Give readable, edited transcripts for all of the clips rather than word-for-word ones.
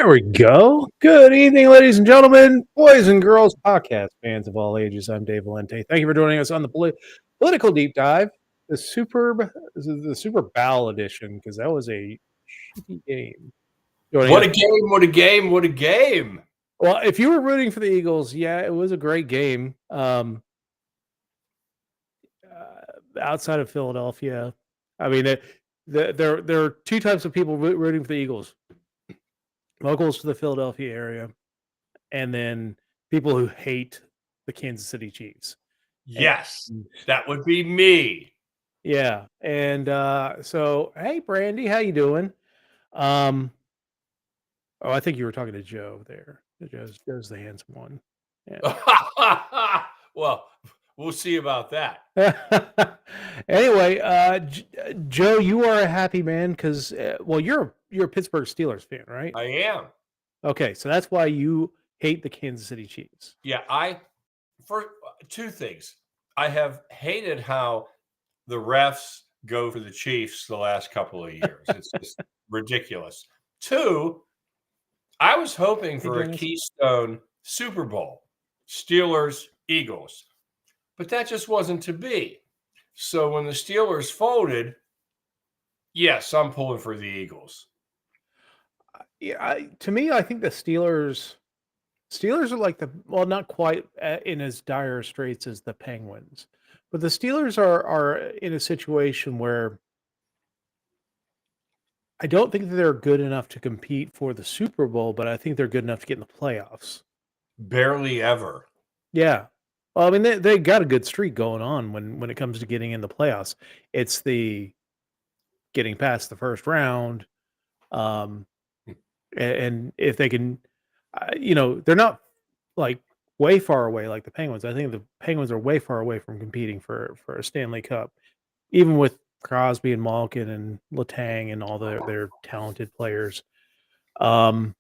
There we go. Good evening, ladies and gentlemen, boys and girls, podcast fans of all ages. I'm Dave Valente. Thank you for joining us on the political deep dive, the Super Bowel edition, because that was a shitty game. What a game! What a game! What a game! Well, if you were rooting for the Eagles, yeah, it was a great game. Outside of Philadelphia, I mean, there are two types of people rooting for the Eagles: locals to the Philadelphia area, and then people who hate the Kansas City Chiefs. Yes, that would be me. Yeah, and so hey, Brandy, how you doing? Oh, I think you were talking to Joe there. Joe's the handsome one. Yeah. Well, we'll see about that. Anyway, Joe, you are a happy man because you're a Pittsburgh Steelers fan, right? I am. Okay, so that's why you hate the Kansas City Chiefs. Yeah, for two things. I have hated how the refs go for the Chiefs the last couple of years. It's just ridiculous. Two, I was hoping for a Keystone Super Bowl, Steelers, Eagles, but that just wasn't to be. So when the Steelers folded, yes, I'm pulling for the Eagles. Yeah, to me, I think the Steelers are like not quite in as dire straits as the Penguins, but the Steelers are in a situation where I don't think that they're good enough to compete for the Super Bowl, but I think they're good enough to get in the playoffs. Barely ever. Yeah. Well, I mean, they got a good streak going on when it comes to getting in the playoffs. It's the getting past the first round. And if they can, they're not like way far away like the Penguins. I think the Penguins are way far away from competing for a Stanley Cup, even with Crosby and Malkin and Letang and all their talented players. Well,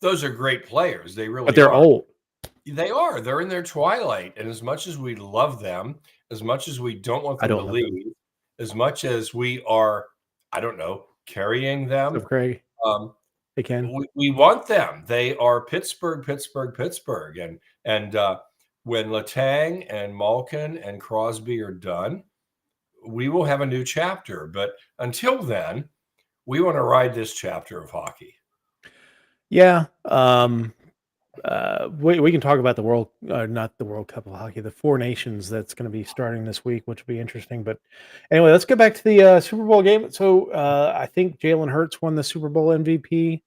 those are great players. They really but they're are. old. They are. They're in their twilight. And as much as we love them, as much as we don't want them to leave, as much as we are, I don't know, carrying them. So Craig, they can. We want them. They are Pittsburgh. And when Letang and Malkin and Crosby are done, we will have a new chapter. But until then, we want to ride this chapter of hockey. Yeah. We can talk about the not the World Cup of Hockey, the Four Nations that's going to be starting this week, which will be interesting. But anyway, let's get back to the Super Bowl game. So I think Jalen Hurts won the Super Bowl MVP.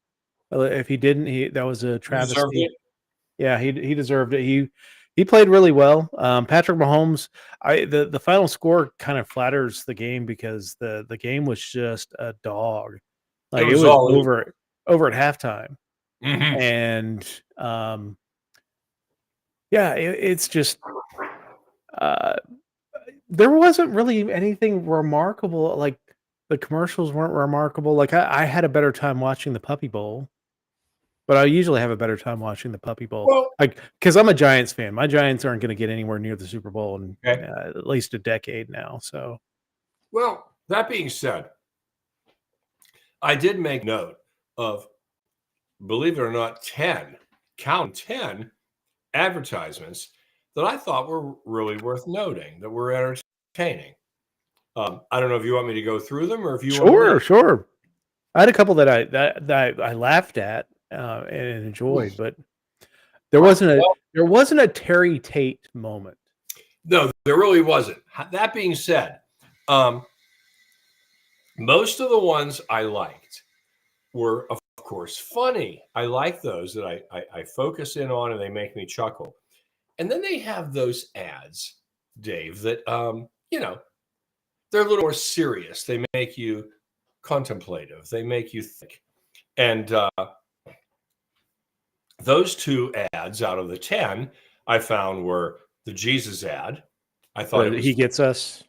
If he didn't, that was a travesty. Yeah, he deserved it. He played really well. Patrick Mahomes, the final score kind of flatters the game because the game was just a dog. Like it was over at halftime. Mm-hmm. And it's just there wasn't really anything remarkable. Like the commercials weren't remarkable. Like I had a better time watching the Puppy Bowl, but I usually have a better time watching the Puppy Bowl. Well, because I'm a Giants fan. My Giants aren't going to get anywhere near the Super Bowl in at least a decade now. So, well, that being said, I did make note of, believe it or not, 10 advertisements that I thought were really worth noting, that were entertaining. I don't know if you want me to go through them or if you want to. Sure. I had a couple that I laughed at and enjoyed, but there wasn't a Terry Tate moment. No, there really wasn't. That being said, most of the ones I liked were, of course, funny. I like those that I focus in on and they make me chuckle. And then they have those ads, Dave, that they're a little more serious. They make you contemplative. They make you think. And those two ads out of the 10 I found were the Jesus ad. I thought he gets us.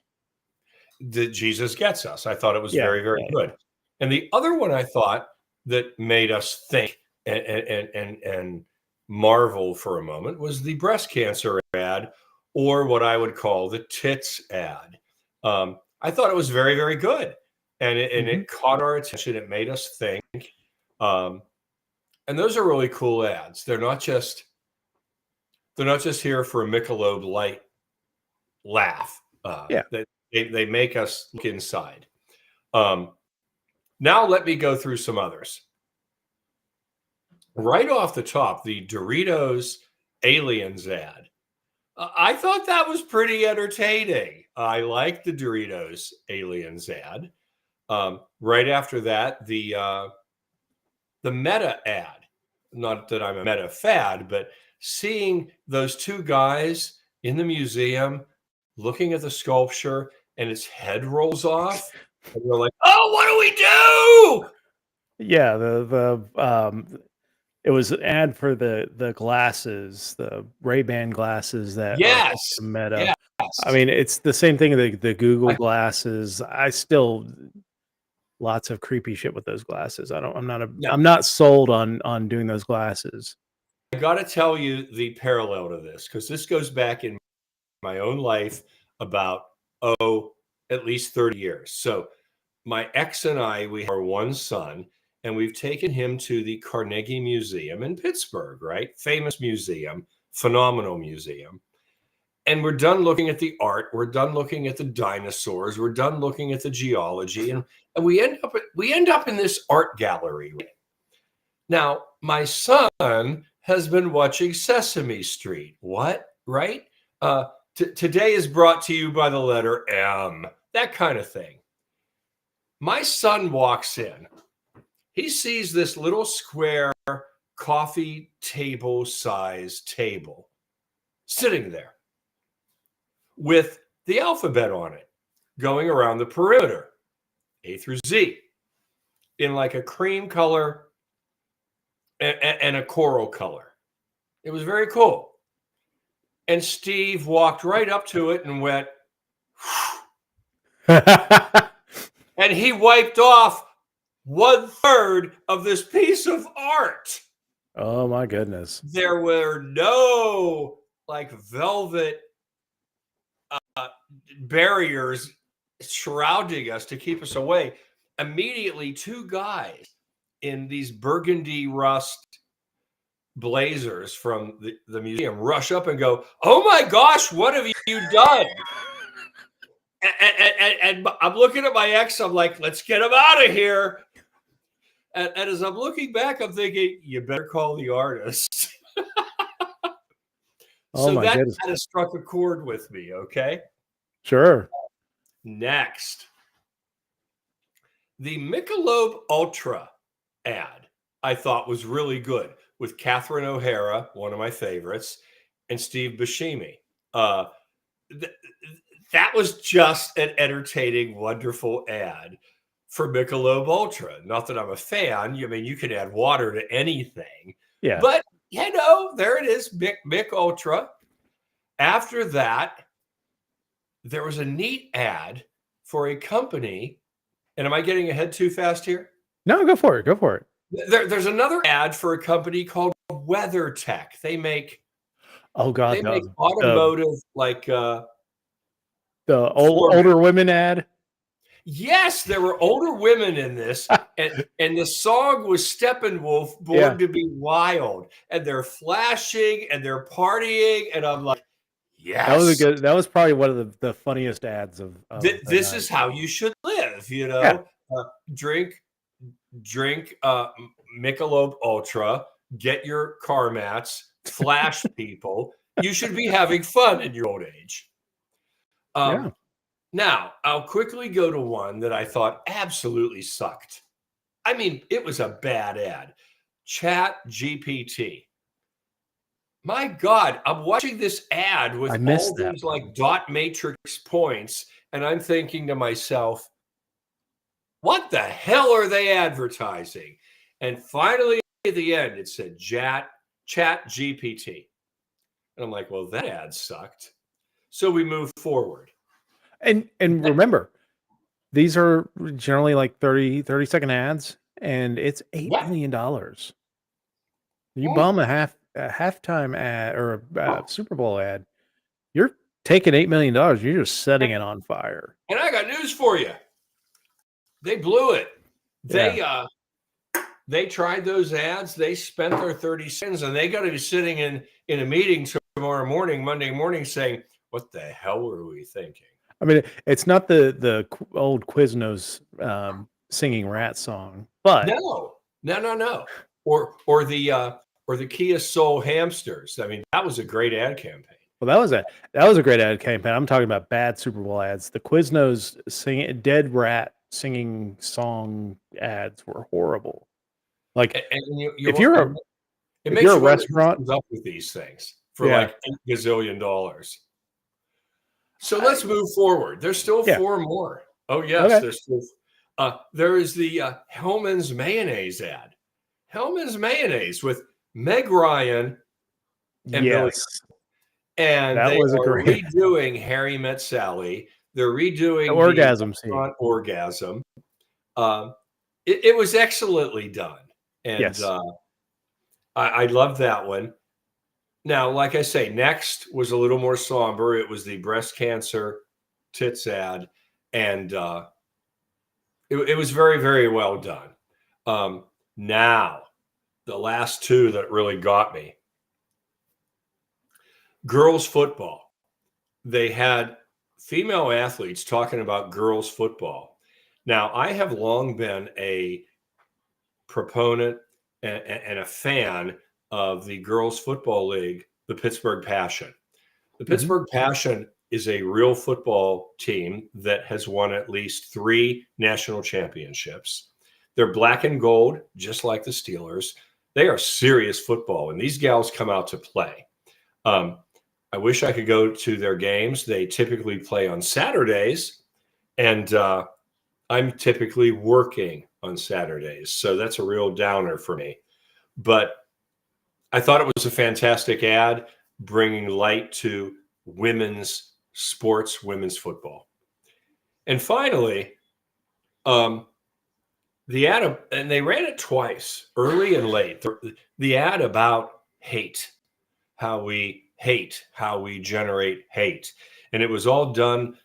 The Jesus gets us. I thought it was very, very good. And the other one I thought that made us think and marvel for a moment was the breast cancer ad, or what I would call the tits ad. I thought it was very, very good. And it caught our attention. It made us think. And those are really cool ads. They're not just here for a Michelob Light laugh. Yeah. They make us look inside. Now let me go through some others. Right off the top, the Doritos Aliens ad. I thought that was pretty entertaining. I like the Doritos Aliens ad. Right after that, the Meta ad. Not that I'm a Meta fad, but seeing those two guys in the museum looking at the sculpture and its head rolls off, and you're like, "Oh, what do we do?" Yeah, it was an ad for the glasses, the Ray-Ban glasses that are Yes, Meta. I yes. mean, it's the same thing, the Google glasses. I still lots of creepy shit with those glasses. Now, I'm not sold on doing those glasses. I got to tell you the parallel to this, because this goes back in my own life about at least 30 years. So my ex and I, we have our one son, and we've taken him to the Carnegie Museum in Pittsburgh, right? Famous museum, phenomenal museum. And we're done looking at the art, we're done looking at the dinosaurs, we're done looking at the geology, and we end up in this art gallery. Now, my son has been watching Sesame Street. What? Right? Today is brought to you by the letter M, that kind of thing. My son walks in. He sees this little square coffee table size table sitting there with the alphabet on it going around the perimeter, A through Z, in like a cream color and a coral color. It was very cool. And Steve walked right up to it and went, and he wiped off 1/3 of this piece of art. Oh my goodness. There were no like velvet barriers shrouding us to keep us away. Immediately, two guys in these burgundy rust blazers from the museum rush up and go, "Oh my gosh, what have you done?" And I'm looking at my ex, I'm like, "Let's get him out of here." And as I'm looking back, I'm thinking, you better call the artist. Oh So my that goodness. kind of struck a chord with me, okay? Sure. Next, the Michelob Ultra ad I thought was really good with Catherine O'Hara, one of my favorites, and Steve Buscemi. That was just an entertaining, wonderful ad for Michelob Ultra. Not that I'm a fan. I mean, you can add water to anything. Yeah. But, there it is, Mick Ultra. After that, there was a neat ad for a company. And am I getting ahead too fast here? No, go for it. Go for it. There's another ad for a company called WeatherTech. They make automotive the older women ad. Yes, there were older women in this, and the song was Steppenwolf, Born to Be Wild, and they're flashing and they're partying, and I'm like, yes, that was that was probably one of the funniest ads of this is how you should live, drink Michelob Ultra, get your car mats, flash people. You should be having fun in your old age. Now, I'll quickly go to one that I thought absolutely sucked. I mean, it was a bad ad. Chat GPT. My God, I'm watching this ad with all these like dot matrix points, and I'm thinking to myself, what the hell are they advertising? And finally, at the end, it said Chat GPT. And I'm like, well, that ad sucked. So we move forward. And remember, these are generally like 30-second ads, and it's $8 million. You bum a halftime ad or a Super Bowl ad, you're taking $8 million. You're just setting it on fire. And I got news for you. They blew it. they tried those ads. They spent their 30 cents, and they got to be sitting in a meeting tomorrow morning, Monday morning, saying, "What the hell were we thinking?" I mean, it's not the old Quiznos singing rat song, but No. Or the Kia Soul hamsters. I mean, that was a great ad campaign. well, that was a great ad campaign. I'm talking about bad Super Bowl ads. The Quiznos singing dead rat singing song ads were horrible. Like And if you're a it if makes you're a you wonder who restaurant, comes up with these things for yeah, like $8 gazillion. So let's I, move forward. There's still yeah, 4 more. Oh yes, okay, there's still. There is the Hellman's mayonnaise ad. Hellman's mayonnaise with Meg Ryan and Billy, yes, and that they was a are great redoing Harry Met Sally. They're redoing the orgasm scene. restaurant orgasm. Um, it was excellently done, and Yes, I love that one. Now, like I say, next was a little more somber. It was the breast cancer tits ad, and it was very, very well done. Now, the last 2 that really got me: girls football. They had female athletes talking about girls football. Now, I have long been a proponent and a fan of the girls football league, the Pittsburgh Passion. The hmm Pittsburgh Passion is a real football team that has won at least 3 national championships. They're black and gold, just like the Steelers. They are serious football, and these gals come out to play. Um, I wish I could go to their games. They typically play on Saturdays, and I'm typically working on Saturdays. So that's a real downer for me. But I thought it was a fantastic ad bringing light to women's sports, women's football. And finally, um, the ad, and they ran it twice, early and late. The ad about hate, how we generate hate. And it was all done,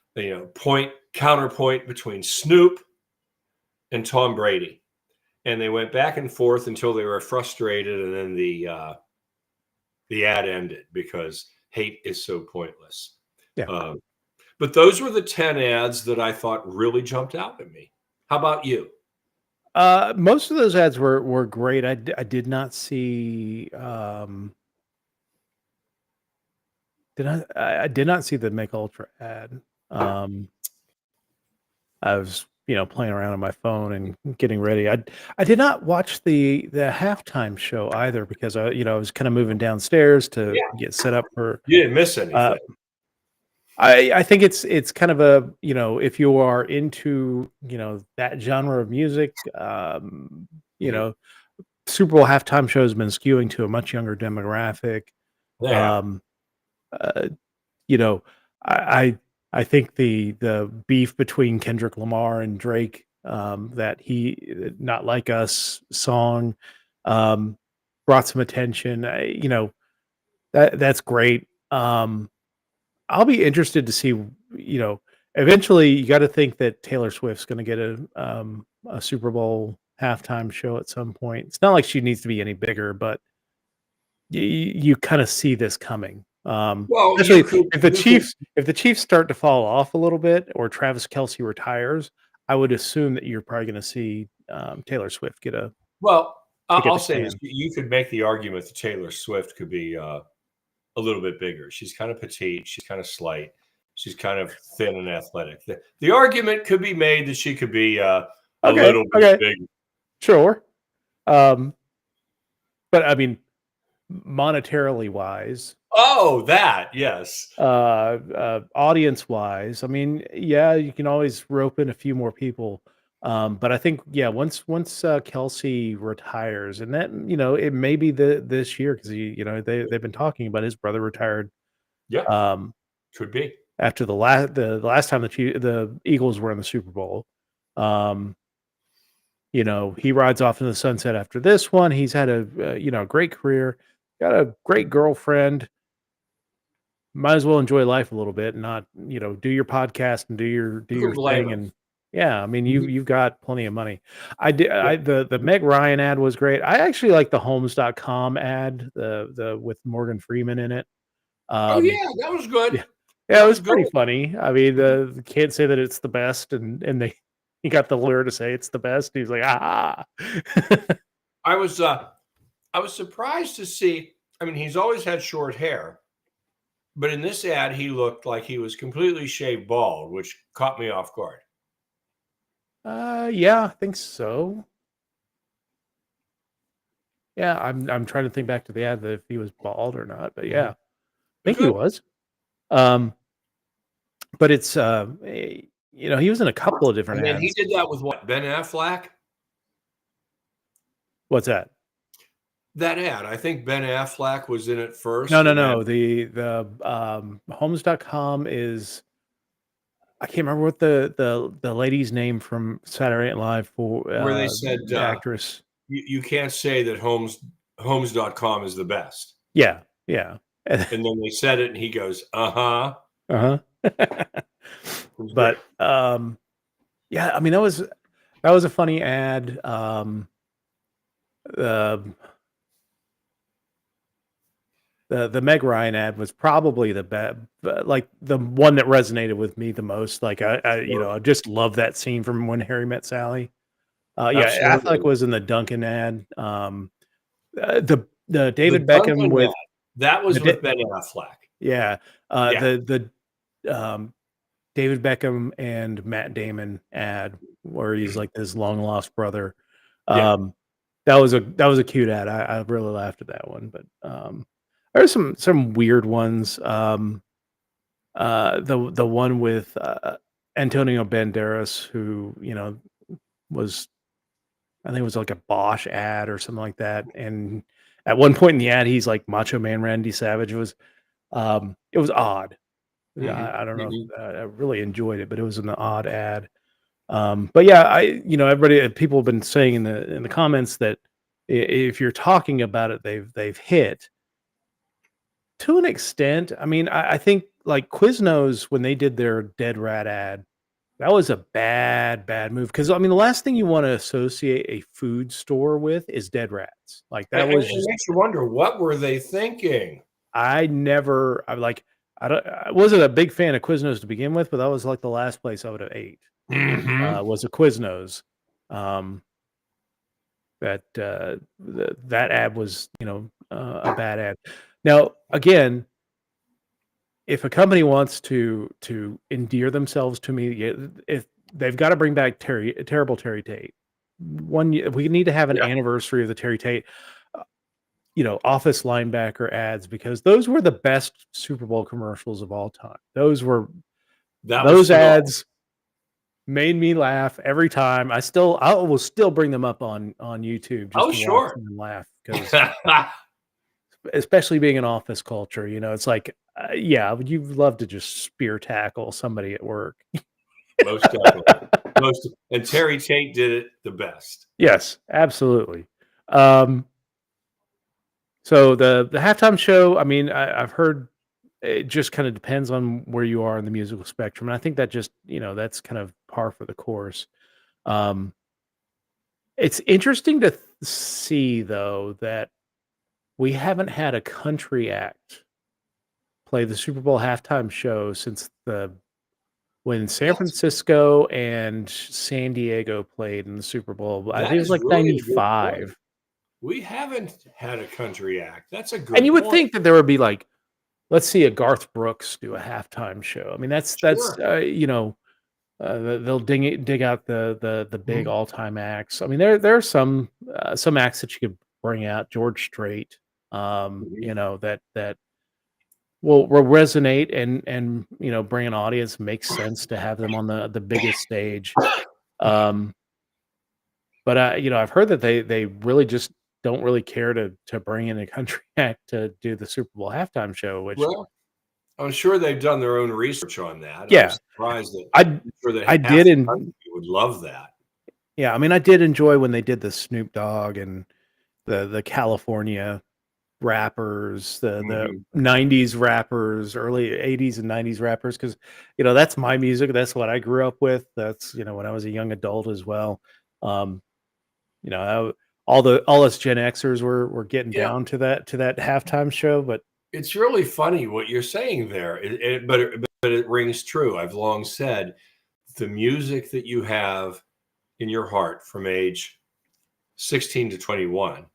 counterpoint between Snoop and Tom Brady. And they went back and forth until they were frustrated, and then the ad ended because hate is so pointless. yeah. But those were the 10 ads that I thought really jumped out at me. How about you? Most of those ads were great. I did not see I did not see the Make Ultra ad. I was playing around on my phone and getting ready. I did not watch the halftime show either because I was kind of moving downstairs to Yeah, get set up for. you didn't miss Uh, anything. I think it's kind of a if you are into that genre of music, you Mhm. know Super Bowl halftime show has been skewing to a much younger demographic. They have. Um, uh, you know, I I think the beef between Kendrick Lamar and Drake, that he "Not Like Us" song, um, brought some attention. That's great. I'll be interested to see. Eventually, you got to think that Taylor Swift's going to get a Super Bowl halftime show at some point. It's not like she needs to be any bigger, but you kind of see this coming. Well, Especially if the Chiefs start to fall off a little bit, or Travis Kelce retires, I would assume that you're probably going to see Taylor Swift get a well, kick at I'll the say this: can. you could make the argument that Taylor Swift could be a little bit bigger. She's kind of petite. She's kind of slight. She's kind of thin and athletic. The argument could be made that she could be a Okay, little bit okay, bigger. sure. Um, but I mean, monetarily wise, Oh, that yes. audience wise, I mean, yeah, you can always rope in a few more people. But I think, yeah, once Kelsey retires, and that it may be this year because they've been talking about his brother retired Yeah, um, could be. after the last time the Eagles were in the Super Bowl. Um, he rides off in the sunset after this one. He's had a great career, got a great girlfriend. Might as well enjoy life a little bit and not do your podcast and do Who can your blame thing. him? And Yeah, I mean, Mhm. you've got plenty of money. I did Yeah. the Meg Ryan ad was great. I actually like the Homes.com ad, the with Morgan Freeman in it. Oh, Um, yeah, that was good. yeah. Yeah, it That was was good. pretty funny. I mean, Mhm. the can't say that it's the best, and they he got the lawyer to say it's the best. He's like, "Ah." I was, I was surprised to see I mean, he's always had short hair, but in this ad, he looked like he was completely shaved bald, which caught me off guard. Yeah, I think so. Yeah, I'm trying to think back to the ad that if he was bald or not, but yeah, Mhm. I think he Good. was. Um, but it's, he was in a couple of different And then he ads. did that with what, Ben Affleck? What's that? That ad, I think Ben Affleck was in it No, first, no, and then no. Homes.com is I can't remember what the lady's name from Saturday Night Live for where they said, the actress. you can't say that Homes.com is the best. Yeah, yeah. And then they said it, and he goes, "Uh-huh." Uh-huh. It was great. But, yeah, I mean, that was a funny ad. Um, the Meg Ryan ad was probably the best, like, the one that resonated with me the most. Like, Sure. I just love that scene from When Harry Met Sally. Yeah, Affleck Absolutely. was in the Duncan ad. The The David Beckham Dunkin' ad, with that the was da with Ben Affleck. yeah, Yeah. the David Beckham and Matt Damon ad where he's like this long lost brother. Yeah. Um, that was a cute ad. I really laughed at that one, but, there's some weird ones. The one with, Antonio Banderas who, was I think it was like a Bosch ad or something like that, and at one point in the ad, he's like Macho Man Randy Savage. It was odd. Mhm. I don't know if, Mhm. I really enjoyed it, but it was an odd ad. But yeah, everybody people have been saying in the comments that if you're talking about it, they've hit to an extent. I mean, I think like Quiznos when they did their Dead Rat ad, that was a bad, bad move. Because I mean, the last thing you want to associate a food store with is dead rats. Like And that and was it just makes you wonder, what were they thinking? I wasn't a big fan of Quiznos to begin with, but that was like the last place I would have ate. Mhm. Was a Quiznos. Um, that ad was, a bad ad. Now, again, if a company wants to endear themselves to me, if they've got to bring back terrible Terry Tate. We need to have an Yeah, anniversary of the Terry Tate, uh, office linebacker ads because those were the best Super Bowl commercials of all time. that was Those phenomenal. ads made me laugh every time. I will still bring them up on YouTube just Oh, to watch sure. them and laugh because especially being an office culture, it's like, yeah, you'd love to just spear tackle somebody at work. Most definitely. Most and Terry Tate did it the best. Yes, absolutely. Um, so the halftime show, I mean, I've heard it just kind of depends on where you are in the musical spectrum, and I think that just that's kind of par for the course. Um, it's interesting to see though that we haven't had a country act play the Super Bowl halftime show since the when San That's Francisco and San Diego played in the Super Bowl. I that think it was is like really a good point. '95. We haven't had a country act. That's a And good you would point. think that there would be like, let's see a Garth Brooks do a halftime show. I mean, that's Sure. they'll dig out the big Mhm, all time acts. I mean, there are some acts that you could bring out. George Strait, mhm. that will resonate and bring an audience. Makes sense to have them on the biggest stage. Um, but I've heard that they really just don't really care to bring in a country act to do the Super Bowl halftime show, which Well, I'm sure they've done their own research on that. I'm yeah, surprised that I I'm sure that I half did the and country would love that. yeah, I mean I did enjoy when they did the Snoop Dogg and the California rappers, the Mhm. 90s rappers, early 80s and 90s rappers, because that's my music. That's what I grew up with. That's when I was a young adult as well. Um, you know, all us Gen Xers were getting Yeah, down to that halftime show, but it's really funny what you're saying there, but it rings true. I've long said the music that you have in your heart from age 16 to 21 yep,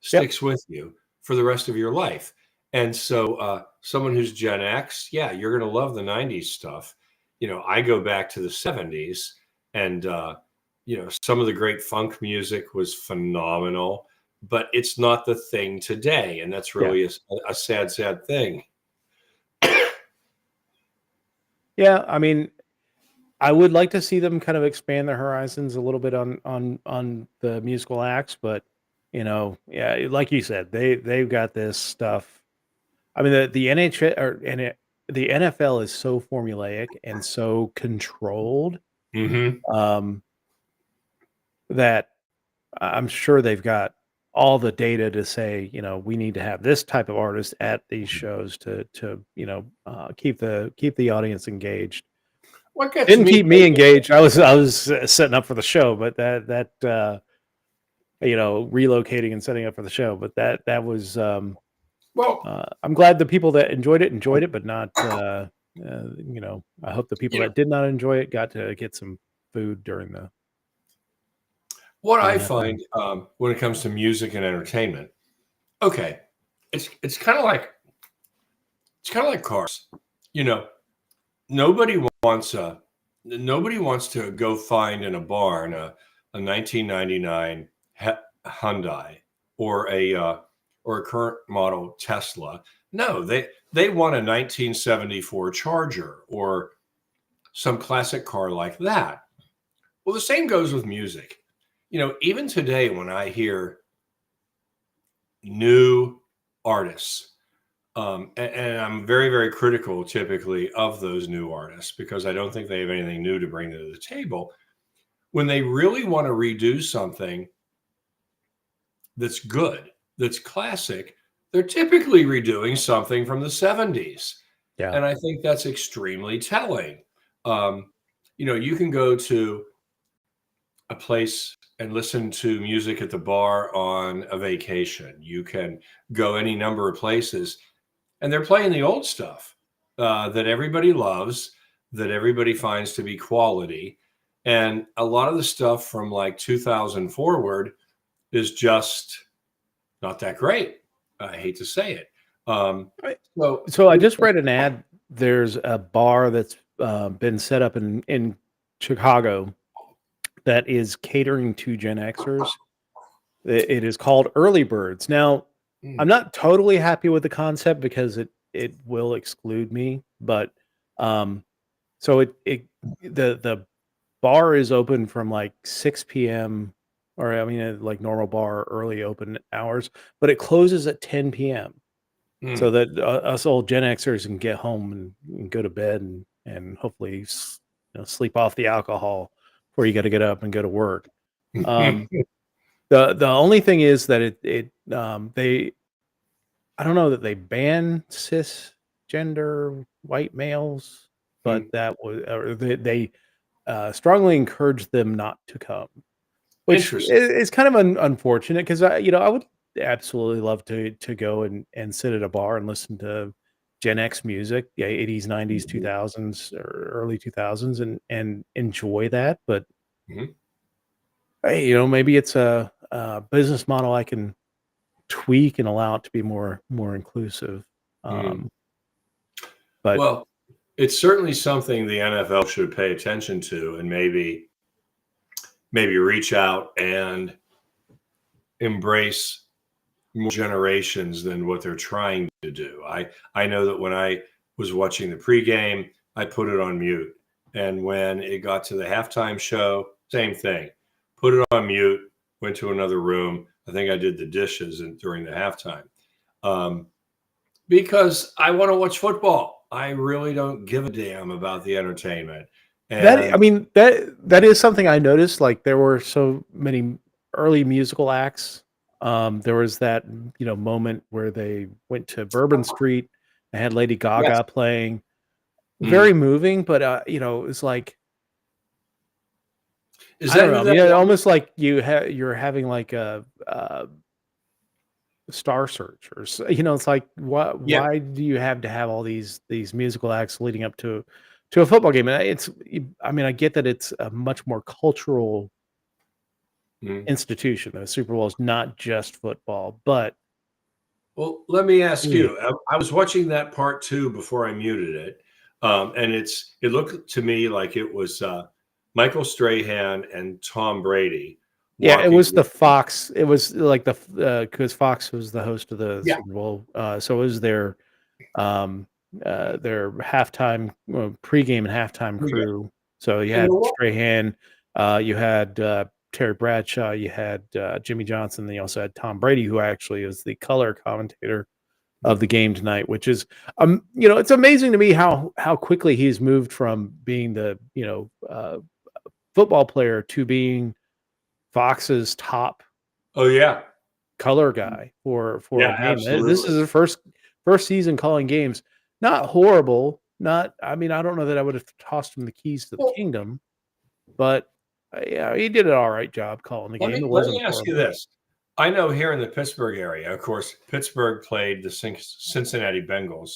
sticks with you for the rest of your life. And so, someone who's Gen X, yeah, you're going to love the 90s stuff. I go back to the 70s, and, some of the great funk music was phenomenal, but it's not the thing today. And that's yeah, really a sad, sad thing. yeah. I mean, I would like to see them kind of expand their horizons a little bit on the musical acts, but yeah, like you said, they've got this stuff. I mean, the NHL the NFL is so formulaic and so controlled, Hmm. um, that I'm sure they've got all the data to say, we need to have this type of artist at these shows to keep the audience engaged. What gets Didn't me keep me engaged. I was setting up for the show, but relocating and setting up for the show, but that was well, I'm glad the people that enjoyed it, but not I hope the people you know, that did not enjoy it got to get some food during what I during that time. find, when it comes to music and entertainment, okay, it's kind of like cars. You know, nobody wants a nobody wants to go find in a barn a 1999 Hyundai or a current model Tesla. No, they want a 1974 Charger or some classic car like that. Well, the same goes with music. Even today when I hear new artists, and I'm very, very critical typically of those new artists because I don't think they have anything new to bring to the table. When they really want to redo something that's good, that's classic, they're typically redoing something from the 70s. Yeah. And I think that's extremely telling. You can go to a place and listen to music at the bar on a vacation. You can go any number of places, and they're playing the old stuff that everybody loves, that everybody finds to be quality. And a lot of the stuff from like 2000 forward is just not that great. I hate to say it. Right. So, So I just read an ad. There's a bar that's been set up in Chicago that is catering to Gen Xers. It is called Early Birds. Now, I'm mm, not totally happy with the concept because it will exclude me, but um, so the bar is open from like 6 p.m. or I mean like normal bar early open hours, but it closes at 10 p.m. so mm, that us old Gen Xers can get home and go to bed and hopefully sleep off the alcohol before you got to get up and go to work. Um, the only thing is that they I don't know that they ban cisgender white males, but mm. that was or they strongly encourage them not to come, which Interesting. is kind of unfortunate because I would absolutely love to go and sit at a bar and listen to Gen X music, yeah, 80s, 90s, Mhm, 2000s, or early 2000s, and enjoy that. But mhm, hey, maybe it's a business model I can tweak and allow it to be more inclusive. mm. Um, but Well, it's certainly something the NFL should pay attention to and maybe reach out and embrace more generations than what they're trying to do. I know that when I was watching the pregame, I put it on mute, and when it got to the halftime show, same thing. Put it on mute. Went to another room. I think I did the dishes during the halftime, um, because I want to watch football. I really don't give a damn about the entertainment. I And mean that is something I noticed. Like there were so many early musical acts. There was that moment where they went to Bourbon Street and had Lady Yes. Gaga playing. Mm. Very moving, but it's like Is I don't that know. who I that mean, was? almost like you're having like a Star Search it's like Yeah. why do you have to have all these musical acts leading up to a football game? And I mean, I get that it's a much more cultural Mm. institution. The Super Bowl is not just football, but Well, let me ask eh, you. I was watching that part too before I muted it, and it looked to me like it was Michael Strahan and Tom Brady yeah, it walking. was the Fox. It was like because Fox was the host of the Yeah. Super Bowl, so it was um, their halftime, pregame and halftime You crew. So you had know what? Strahan, you had Terry Bradshaw, you had Jimmy Johnson, then you also had Tom Brady, who actually is the color commentator of the game tonight. Which is, it's amazing to me how quickly he's moved from being the football player to being Fox's top Oh yeah, color guy for yeah, a game. This absolutely. is her first season calling games. Not horrible. Not. I mean, I don't know that I would have tossed him the keys to the Well, kingdom, but yeah, he did an all right job calling the let game. me It let me wasn't ask you horrible. this. I know here in the Pittsburgh area, of course, Pittsburgh played the Cincinnati Bengals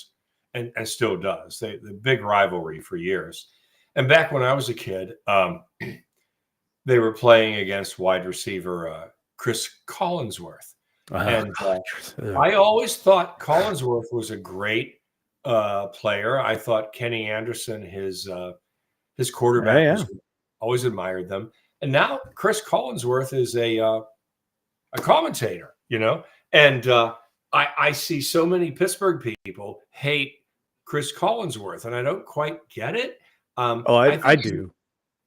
and still does. The big rivalry for years. And back when I was a kid, they were playing against wide receiver Chris Collinsworth. Oh, And God. I always thought Collinsworth was a great player. I thought Kenny Anderson, his Yeah, quarterback, yeah. was always admired them. And now Chris Collinsworth is a commentator, and I see so many Pittsburgh people hate Chris Collinsworth, and I don't quite get it. Oh, I I think he's do.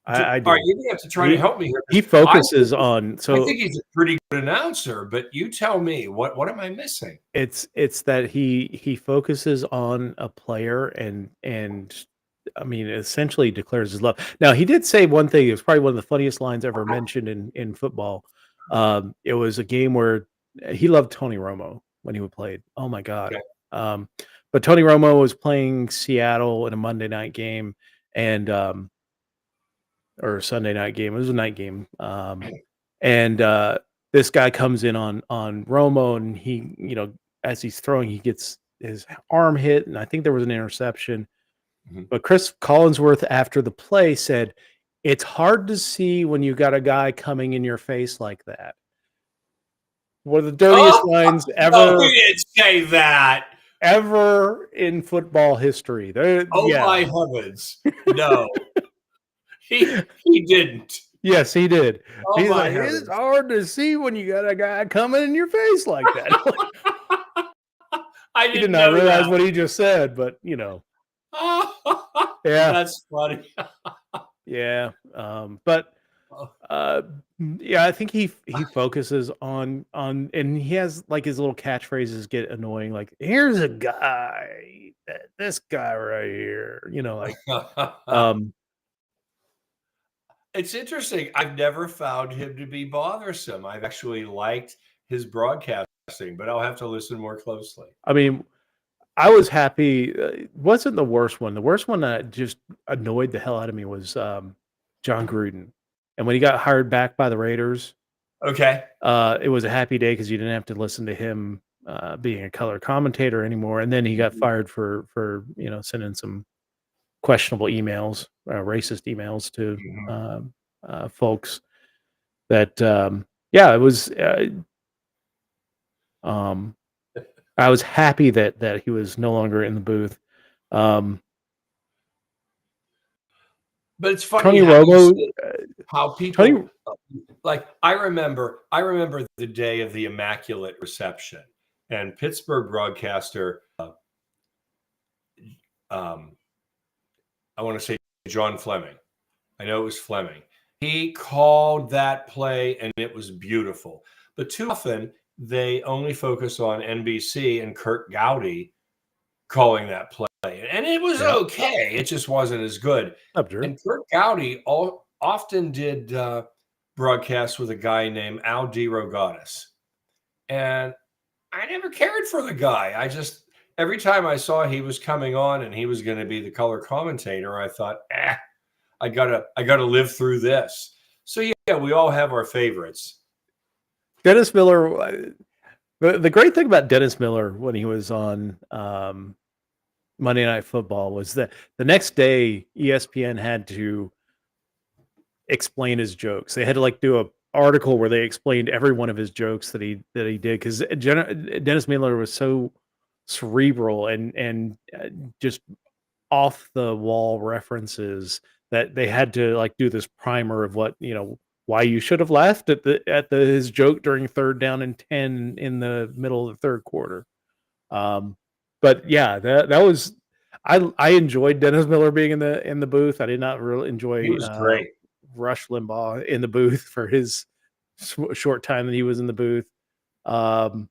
I all right. do. You're gonna have to try to He help me here he because focuses on I so think he's a pretty good announcer. But you tell me what am I missing? it's that he focuses on a player and I mean essentially declares his love. Now he did say one thing. It was probably one of the funniest lines ever mentioned in football. It was a game where he loved Tony Romo when he would play. Oh my god! Okay. Um, but Tony Romo was playing Seattle in a Monday night game and or a Sunday night game. It was a night game. And this guy comes in on Romo, and he, as he's throwing, he gets his arm hit, and I think there was an interception. Mhm. But Chris Collinsworth, after the play, said, "It's hard to see when you got a guy coming in your face like that." One of the dirtiest Oh lines no, he ever, didn't say that. ever in football history. There, Oh yeah, my heavens, no, he didn't. yes, he did. Oh He's my like, "It's heavens. hard to see when you got a guy coming in your face like that." I He did didn't not know realize that. what he just said, but yeah, That's funny. yeah. But uh, yeah, I think he focuses and he has like his little catchphrases get annoying. Like, here's a guy, this guy right here. Um, It's interesting. I've never found him to be bothersome. I've actually liked his broadcasting, but I'll have to listen more closely. I mean, I was happy. It wasn't the worst one. The worst one that just annoyed the hell out of me was John Gruden, and when he got hired back by the Raiders. Okay. It was a happy day because you didn't have to listen to him, being a color commentator anymore, and then he got Mhm, fired for, sending some questionable emails, racist emails to, mhm. folks that, yeah, it was, um I was happy that he was no longer in the booth. Um, But it's funny Tony how you Romo, said how people Tony like I remember the day of the Immaculate Reception and Pittsburgh broadcaster um, I want to say John Fleming. I know it was Fleming. He called that play and it was beautiful. But too often they only focus on NBC and Kurt Gowdy calling that play. And it was yeah, okay. It just wasn't as good. up, Drew. And Kurt Gowdy often did broadcasts with a guy named Al DeRogatis. and I never cared for the guy. Every time I saw he was coming on and he was going to be the color commentator, I thought, I gotta live through this. So yeah, we all have our favorites. Dennis Miller. The great thing about Dennis Miller when he was on Monday Night Football was that the next day ESPN had to explain his jokes. They had to like do a article where they explained every one of his jokes that he did because Dennis Miller was so cerebral and just off the wall references that they had to like do this primer of what why you should have laughed at his joke during 3rd down and 10 in the middle of the 3rd quarter. But yeah, that was I enjoyed Dennis Miller being in the booth. I did not really He enjoy was great. Rush Limbaugh in the booth for his short time that he was in the booth. Um,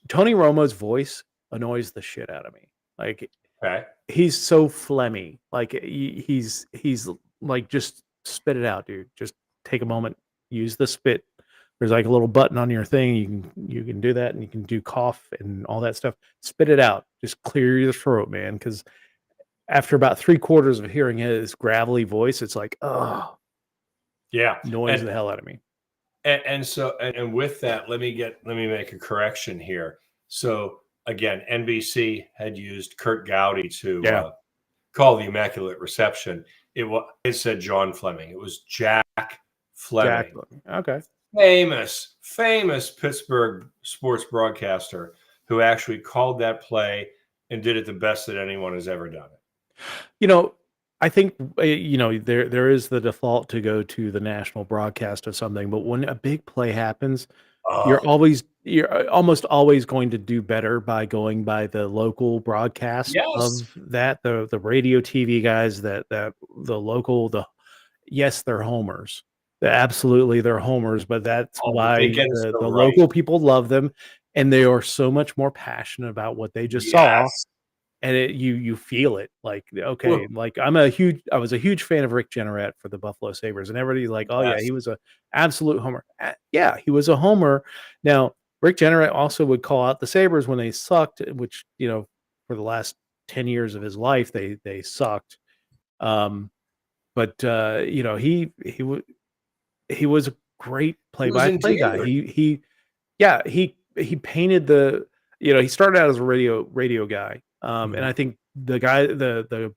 Tony Romo's voice annoys the shit out of me. Like Okay. he's so phlegmy. Like he's like just spit it out, dude. Just take a moment, use the spit. There's like a little button on your thing. You can do that, and you can do cough and all that stuff. Spit it out. Just clear your throat, man. Because after about 3/4 of hearing his gravelly voice, it's like, oh, Yeah. annoys the hell out of me. And with that, let me make a correction here. So again, NBC had used Kurt Gowdy to Yeah, call the Immaculate Reception. It said John Fleming. It was Jack Fleming, exactly. Okay. famous Pittsburgh sports broadcaster who actually called that play and did it the best that anyone has ever done it. You know, I think there is the default to go to the national broadcast of something, but when a big play happens, Oh, you're almost always going to do better by going by the local broadcast yes. of that, the radio TV guys that the local yes, they're homers. Absolutely, they're homers, but that's Oh, but they why get it the so right. local people love them, and they are so much more passionate about what they just saw, Yes. and you feel it. Like, okay, Well, like I was a huge fan of Rick Jeanneret for the Buffalo Sabres, and everybody like, oh yeah, he yes. was a absolute homer. Yeah, he was a homer. Now, Rick Jeanneret also would call out the Sabres when they sucked, which for the last 10 years of his life they sucked. Um, but he was a great He was play-by-play guy. endearing. Yeah, he painted he started out as a radio guy. And Mhm. I think the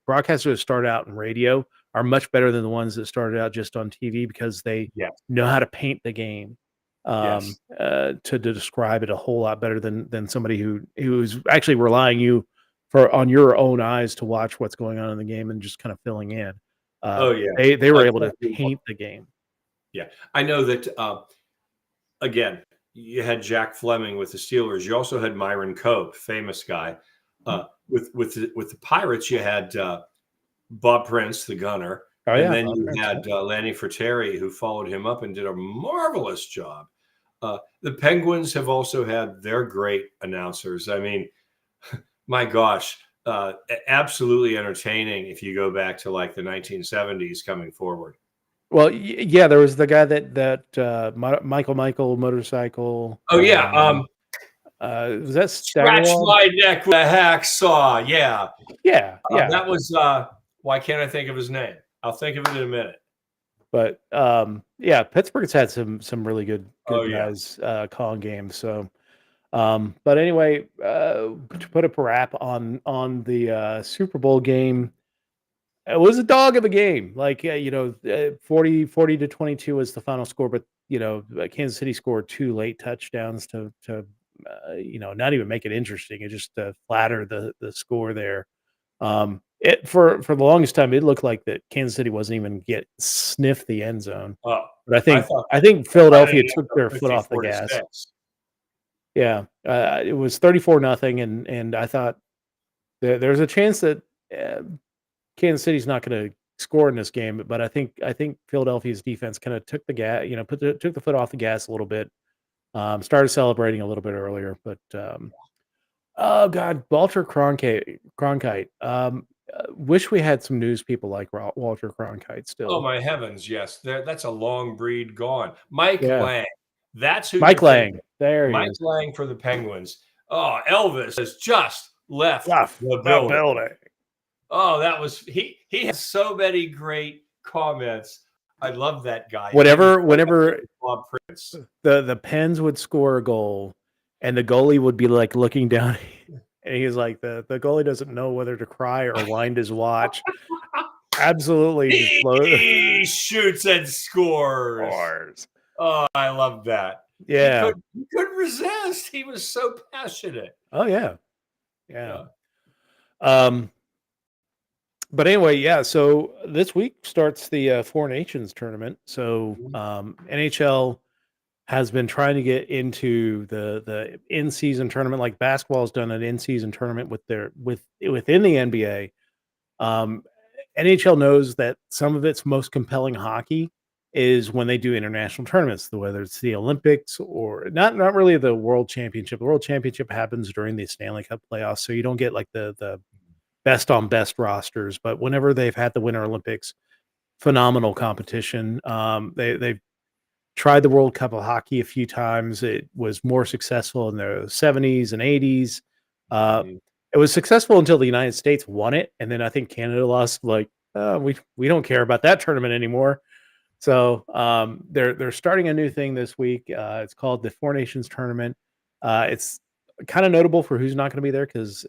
broadcasters that start out in radio are much better than the ones that started out just on TV because they Yes. know how to paint the game Yes. to describe it a whole lot better than somebody who's actually relying on your own eyes to watch what's going on in the game and just kind of filling in. Oh, yeah. They were I'll able tell to you what. paint the game. Yeah. I know that, again, you had Jack Fleming with the Steelers. You also had Myron Cope, famous guy. With the Pirates, you had Bob Prince, the gunner, Oh and yeah, then Bob you Prince, yeah. had Lanny Fratteri, who followed him up and did a marvelous job. The Penguins have also had their great announcers. I mean, my gosh, absolutely entertaining if you go back to like the 1970s coming forward. Well, yeah, there was the guy that Michael motorcycle. Oh yeah, Was that scratch Staggerwald? my neck with a hacksaw. Yeah, Yeah, yeah. that was. Why can't I think of his name? I'll think of it in a minute. But yeah, Pittsburgh's had some really Oh good yeah. guys calling games. So, but anyway, to put a wrap on the Super Bowl game, it was a dog of a game. Like 40-22 was the final score, but Kansas City scored 2 late touchdowns to not even make it interesting. It just flatter the score there. It for the longest time, it looked like that Kansas City wasn't even sniff the end zone. Oh, But I thought I think that might have Philadelphia ended took up their foot off the 54 to gas. 6. Yeah, it was 34-0, and I thought there's a chance that uh, Kansas City's not going to score in this game. But I think Philadelphia's defense kind of took the gas, took the foot off the gas a little bit. Started celebrating a little bit earlier, but oh God, Walter Cronkite. Wish we had some news people like Walter Cronkite Oh still. my heavens, yes. That's a long breed gone. Mike Yeah. Lang. That's who Mike you're thinking. Lang. There he Mike is. Lang for the Penguins. Oh, Elvis has just left Left the the building. building. Oh, that was he has so many great comments. I love that guy. Whenever Bob Prince. the Pens would score a goal and the goalie would be like looking down and he's like the goalie doesn't know whether to cry or wind his watch. Absolutely just blow He shoots and scores. scores. Oh, I love that. Yeah. He couldn't resist. He was so passionate. Oh yeah. Yeah. Yeah. But anyway, yeah. So this week starts the Four Nations tournament. So NHL has been trying to get into the in season tournament, like basketball's done an in season tournament within the NBA. NHL knows that some of its most compelling hockey is when they do international tournaments, whether it's the Olympics or not really the World Championship. The World Championship happens during the Stanley Cup playoffs, so you don't get like the best on best rosters. But whenever they've had the Winter Olympics, phenomenal competition. They've tried the World Cup of Hockey a few times. It was more successful in the 70s and 80s. It was successful until the United States won it, and then I think Canada lost. Like, we don't care about that tournament anymore. So they're starting a new thing this week. It's called the Four Nations Tournament. It's kind of notable for who's not going to be there because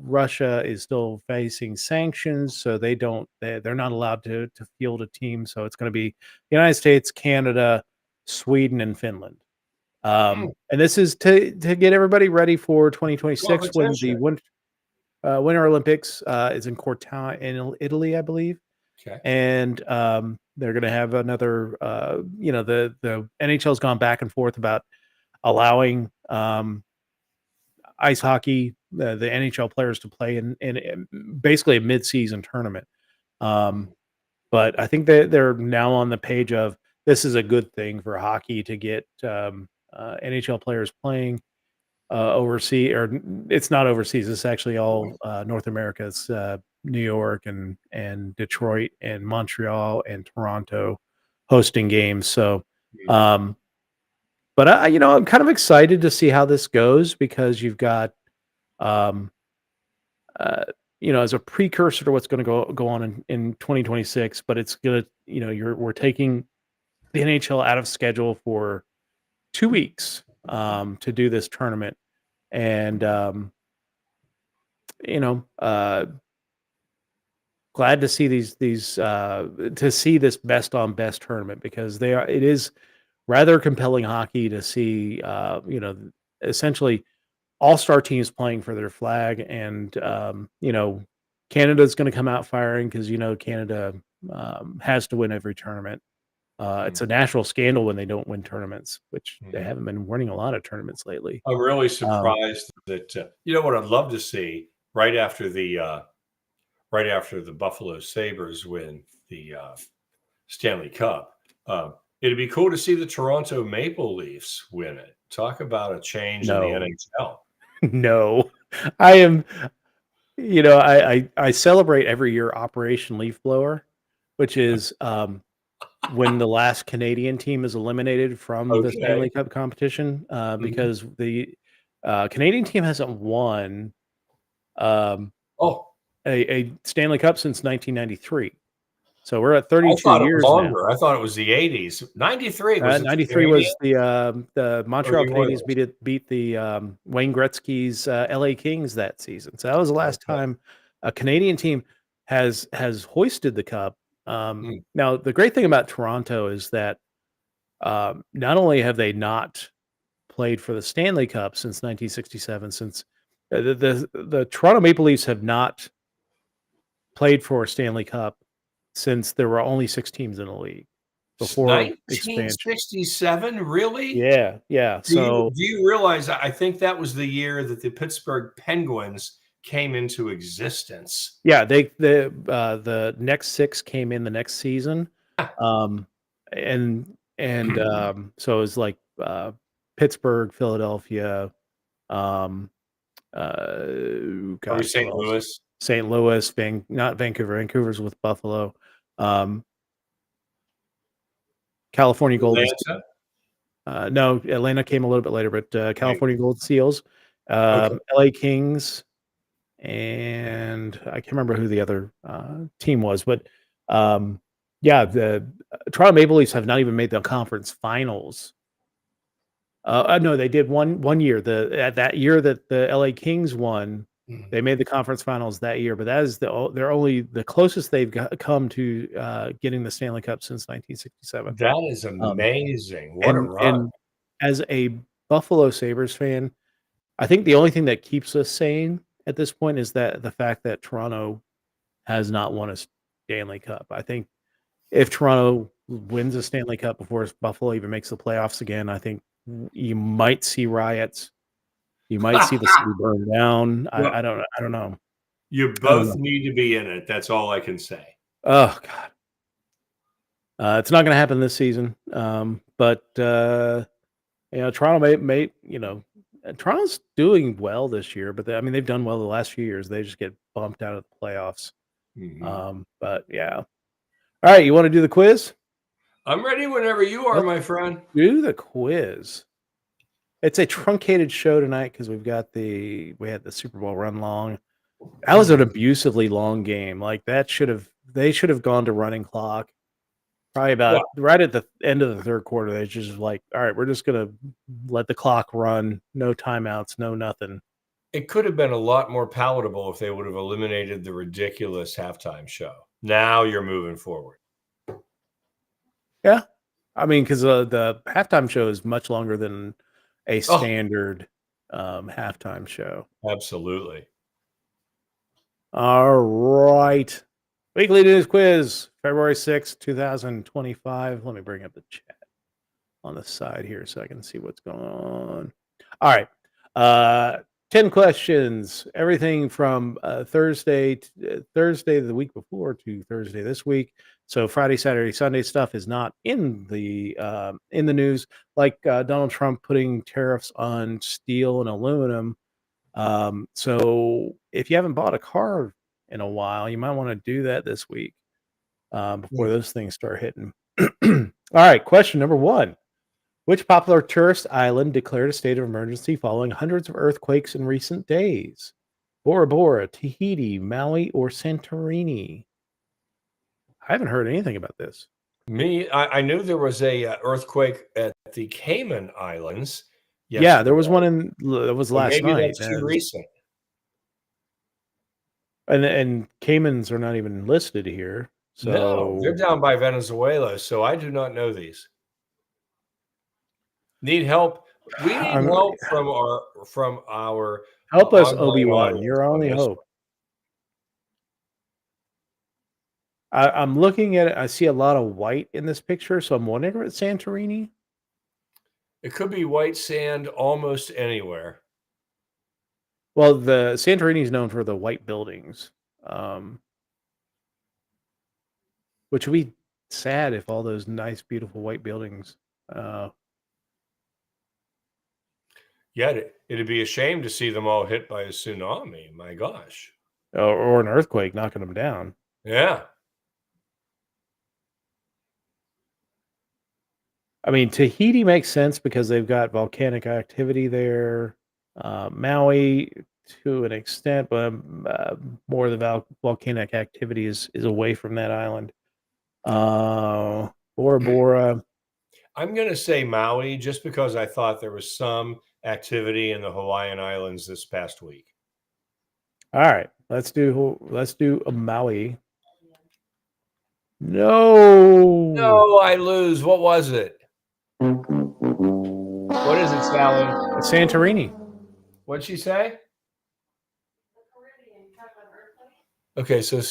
Russia is still facing sanctions, so they're not allowed to field a team. So it's going to be the United States, Canada, Sweden, and Finland. And this is to get everybody ready for 2026 when the Winter Olympics is in Cortina in Italy, I believe. Okay. And they're going to have another. The NHL's gone back and forth about allowing ice hockey, the NHL players to play in basically a mid-season tournament. But I think they're now on the page of this is a good thing for hockey to get NHL players playing overseas, or it's not overseas. It's actually all North America. It's New York and Detroit and Montreal and Toronto hosting games. So, but I'm kind of excited to see how this goes because you've got, as a precursor to what's going to go on in 2026. But it's gonna, we're taking the NHL out of schedule for 2 weeks to do this tournament, and glad to see these to see this best on best tournament because it is rather compelling hockey to see essentially all-star teams playing for their flag, and Canada's going to come out firing because Canada has to win every tournament. It's a national scandal when they don't win tournaments, which they haven't been winning a lot of tournaments lately. I'm really surprised that what I'd love to see right after the Buffalo Sabres win the Stanley Cup. It'd be cool to see the Toronto Maple Leafs win it. Talk about a change in the NHL. No, I am. I celebrate every year Operation Leaf Blower, which is when the last Canadian team is eliminated from the Stanley Cup competition because the Canadian team hasn't won a Stanley Cup since 1993. So we're at 32 years now. I thought it was the 80s. 93 was 93 was the Montreal Canadiens beat the Wayne Gretzky's LA Kings that season. So that was the last time a Canadian team has hoisted the cup. Now the great thing about Toronto is that not only have they not played for the Stanley Cup since 1967, since the Toronto Maple Leafs have not played for a Stanley Cup since there were only 6 teams in the league before 1967, really? Yeah. So do you realize? I think that was the year that the Pittsburgh Penguins came into existence. Yeah, the next 6 came in the next season, so it was like Pittsburgh, Philadelphia, St. Louis. St. Louis, not Vancouver. Vancouver's with Buffalo. California Golden State. No, Atlanta came a little bit later, but California Gold Seals, Okay. LA Kings, and I can't remember who the other team was, but yeah, the Toronto Maple Leafs have not even made the conference finals. No, they did one year. That year that the LA Kings won, Mhm. they made the conference finals that year. But that is they're only the closest they've come to getting the Stanley Cup since 1967. That is Um, amazing. What a run. and as a Buffalo Sabres fan, I think the only thing that keeps us sane at this point is that the fact that Toronto has not won a Stanley Cup. I think if Toronto wins a Stanley Cup before Buffalo even makes the playoffs again, I think you might see riots. You might see the city burn down. Well, I don't know. you I don't both know. need to be in it. That's all I can say. Oh god. It's not going to happen this season. But Toronto Toronto's doing well this year, but I mean they've done well the last few years. They just get bumped out of the playoffs. Mhm. But yeah. All right, you want to do the quiz? I'm ready whenever you are, Let's my friend. do the quiz. It's a truncated show tonight because we had the Super Bowl run long. That was an abusively long game. Like they should have gone to running clock. Probably Well, about right at the end of the third quarter. They just like, all right, we're just gonna let the clock run. No timeouts, no nothing. it could have been a lot more palatable if they would have eliminated the ridiculous halftime show. Now you're moving forward. Yeah, I mean, because the halftime show is much longer than a Oh, standard halftime show. absolutely. All right. Weekly news quiz, February 6th, 2025. Let me bring up the chat on the side here so I can see what's going on. All right. Uh 10 questions, everything from Thursday the week before to Thursday this week. So Friday, Saturday, Sunday stuff is not in the news, like Donald Trump putting tariffs on steel and aluminum. So if you haven't bought a car in a while, you might want to do that this week before Mm. those things start hitting. All right, question number one. Which popular tourist island declared a state of emergency following hundreds of earthquakes in recent days? Bora Bora, Tahiti, Maui, or Santorini? I haven't heard anything about this. I knew there was a earthquake at the Cayman Islands Yeah, there yesterday, was one that was but last maybe night, that's too recent. and Caymans are not even listed here. No, they're So down by Venezuela, so I do not know these. Need help. We need I'm, help from our help us, online Obi-Wan. audience You're our on only this hope. one. I'm looking at it. I see a lot of white in this picture, so I'm wondering if it's Santorini. It could be white sand almost anywhere. Well, the Santorini is known for the white buildings, um, which would be sad if all those nice, beautiful white buildings, uh, Yeah, it'd be a shame to see them all hit by a tsunami. My gosh. or an earthquake knocking them down. Yeah. I mean, Tahiti makes sense because they've got volcanic activity there. Maui, to an extent, but more of the volcanic activity is away from that island. Bora Bora. I'm going to say Maui just because I thought there was some activity in the Hawaiian Islands this past week. All right, let's do a Maui. No, No, I lose. What was it? What is it, Sally? Santorini. What'd she say? Okay, so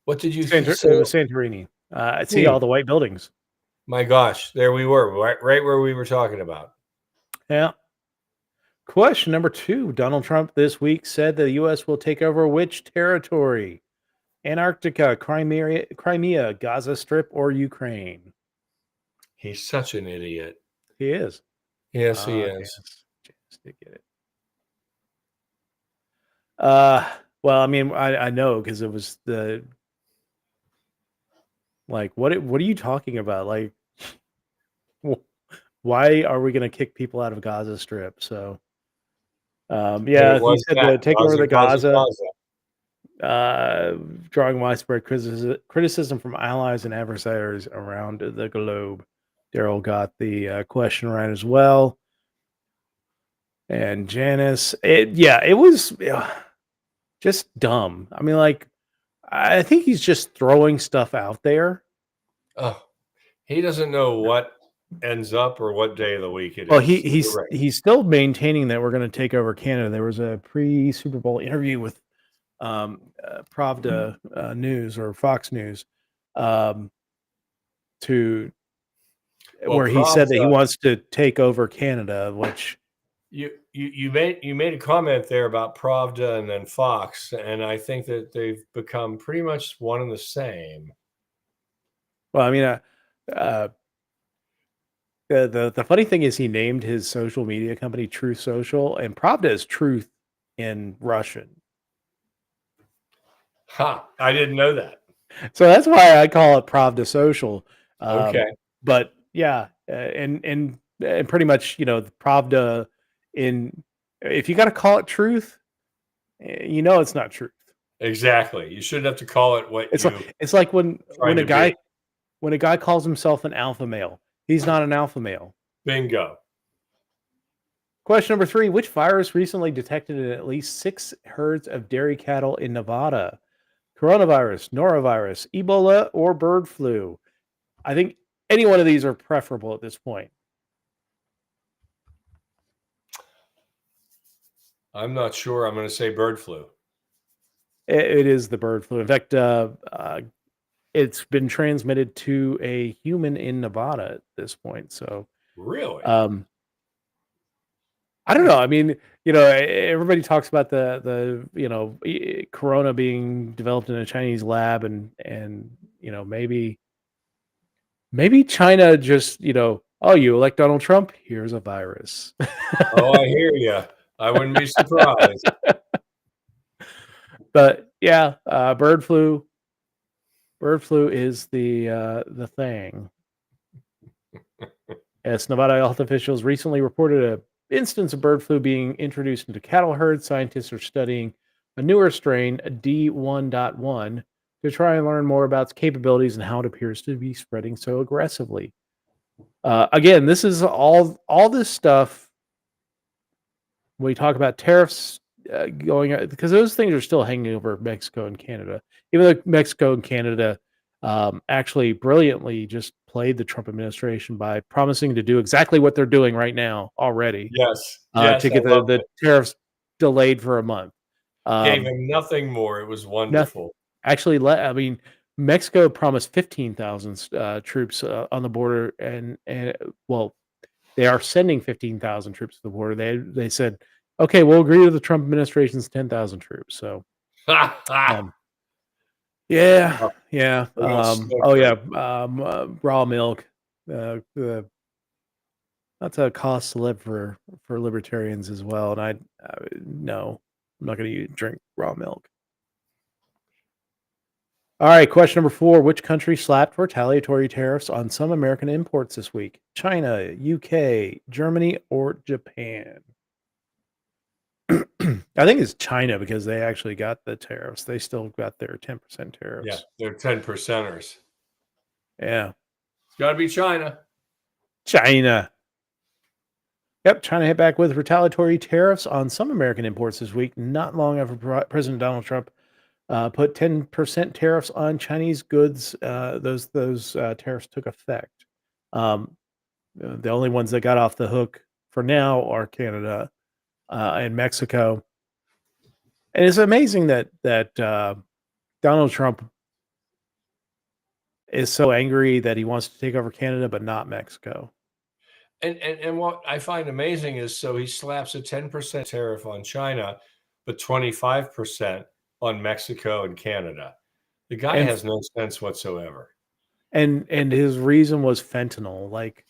what did you say? It was Santorini. I see Hmm. all the white buildings. My gosh, there we were, right where we were talking about. Yeah. Question number two. Donald Trump this week said the U.S. will take over which territory? Antarctica, Crimea, Gaza Strip, or Ukraine? He's such an idiot. He is. Yes, he is. Janice did get it. Uh, well, I mean, I know because it was the like what are you talking about? Like why are we going to kick people out of Gaza Strip? So, And it yeah, he was said that to take over Gaza, the Gaza, Gaza, Gaza. drawing widespread criticism from allies and adversaries around the globe. Daryl got the question right as well. And Janice, it was just dumb. I mean, like, I think he's just throwing stuff out there. Oh, he doesn't know what ends up or what day of the week it Well, is. You're right. he's still maintaining that we're going to take over Canada. There was a pre-Super Bowl interview with Pravda News or Fox News, um, to Well, where he said that he Pravda, wants to take over Canada, which, you made a comment there about Pravda and then Fox, and I think that they've become pretty much one and the same. well, I mean, the funny thing is he named his social media company Truth Social, and Pravda is truth in Russian. Ha! I didn't know that. So that's why I call it Pravda Social. Okay, But yeah, and pretty much, the Pravda in, if you got to call it truth, it's not truth. exactly. You shouldn't have to call it what It's you like it's like trying to be. when a guy calls himself an alpha male, he's not an alpha male. Bingo. Question number 3: which virus recently detected in at least 6 herds of dairy cattle in Nevada? Coronavirus, norovirus, Ebola, or bird flu? I think any one of these are preferable at this point. I'm not sure. I'm going to say bird flu. It is the bird flu. In fact, it's been transmitted to a human in Nevada at this point. So, Really? um, I don't know. I mean, everybody talks about the corona being developed in a Chinese lab, and maybe China just, oh, you elect Donald Trump, here's a virus. Oh, I hear you. I wouldn't be surprised. But yeah, bird flu. Bird flu is the thing. As Nevada health officials recently reported a instance of bird flu being introduced into cattle herds, scientists are studying a newer strain, D1.1, to try and learn more about its capabilities and how it appears to be spreading so aggressively. Again, this is all this stuff. When we talk about tariffs going, because those things are still hanging over Mexico and Canada, even though Mexico and Canada actually brilliantly just played the Trump administration by promising to do exactly what they're doing right now already, Yes. to Yes, I get loved the it. tariffs delayed for a month. Gave Um, him nothing more. It was nothing. wonderful. Actually, I mean, Mexico promised 15,000 troops on the border, and well, they are sending 15,000 troops to the border. They said, okay, we'll agree to the Trump administration's 10,000 troops. So, Ha, ha. um, yeah, Oh, yeah. they got so Oh yeah, great. raw milk. That's a cost to live for libertarians as well. And no, I'm not going to drink raw milk. All right, question number 4: which country slapped retaliatory tariffs on some American imports this week? China, UK, Germany, or Japan? I think it's China because they actually got the tariffs. They still got their 10% Yeah, tariffs. they're 10 percenters. Yeah. It's got to be China. China. Yep, China hit back with retaliatory tariffs on some American imports this week, not long after President Donald Trump put 10% tariffs on Chinese goods. Those tariffs took effect. The only ones that got off the hook for now are Canada and Mexico. And it's amazing that Donald Trump is so angry that he wants to take over Canada, but not Mexico. And what I find amazing is so he slaps a 10% tariff on China, but 25% on Mexico and Canada. The guy And has no sense whatsoever. and his reason was fentanyl. Like,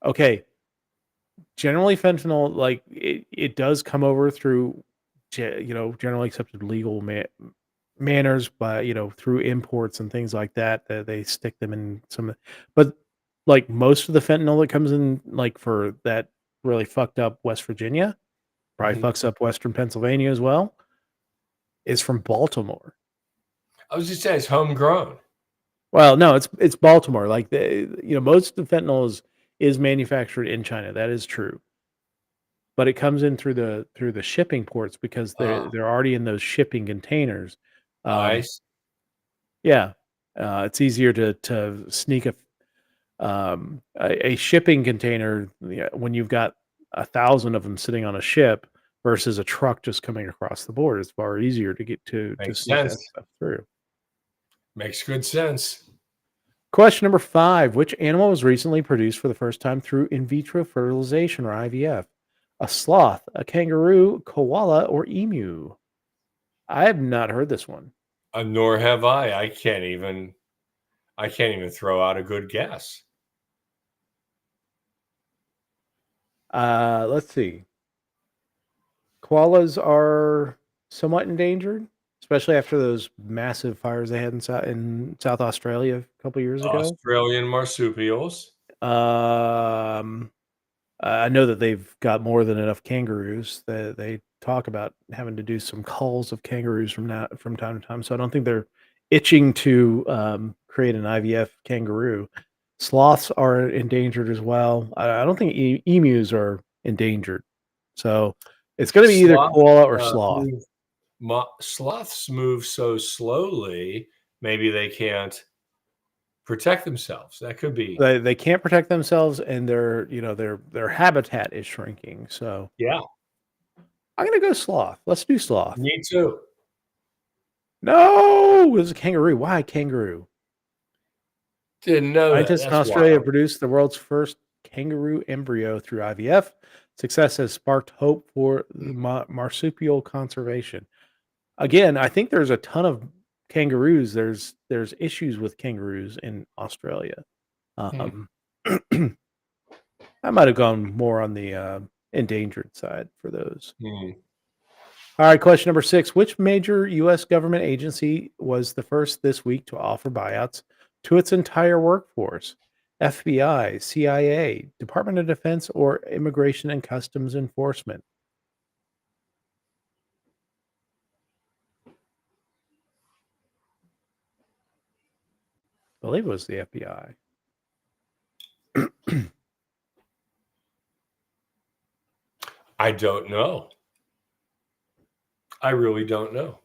okay, generally fentanyl, like it does come over through generally accepted legal manners, by through imports and things like that, that they stick them in some, but like most of the fentanyl that comes in, like for that really fucked up West Virginia, probably Mhm. fucks up Western Pennsylvania as well, is from Baltimore. I was just saying it's homegrown. Well, no, it's Baltimore. Like most of the fentanyl is manufactured in China. That is true. But it comes in through the shipping ports because Ah, they're already in those shipping containers. I Um, see. yeah, it's easier to sneak a shipping container, yeah, when you've got 1,000 of them sitting on a ship versus a truck just coming across the border. It's far easier to get to Makes sneak that sense. stuff through. Makes good sense. Question number 5. Which animal was recently produced for the first time through in vitro fertilization or IVF? A sloth, a kangaroo, koala, or emu? I have not heard this one. Nor have I. I can't even throw out a good guess. Let's see. Koalas are somewhat endangered, especially after those massive fires they had in South Australia a couple years ago. Australian marsupials. Um, I know that they've got more than enough kangaroos. They talk about having to do some culls of kangaroos from time to time. So I don't think they're itching to create an IVF kangaroo. Sloths are endangered as well. I don't think emus are endangered. So it's going to be either Sloth, koala or sloth. sloths move so slowly, maybe they can't protect themselves. That could be. They can't protect themselves, and their habitat is shrinking. So Yeah, I'm going to go sloth. Let's do sloth. me too. No, it was a kangaroo. Why kangaroo? Didn't know that. Scientists in That's Australia wild. produced the world's first kangaroo embryo through IVF. Success has sparked hope for the marsupial conservation. Again, I think there's a ton of kangaroos. There's issues with kangaroos in Australia. Hmm. Um, I might have gone more on the endangered side for those. Hmm. All right, question number 6. Which major U.S. government agency was the first this week to offer buyouts to its entire workforce? FBI, CIA, Department of Defense, or Immigration and Customs Enforcement? I believe it was the FBI. I don't know. I really don't know.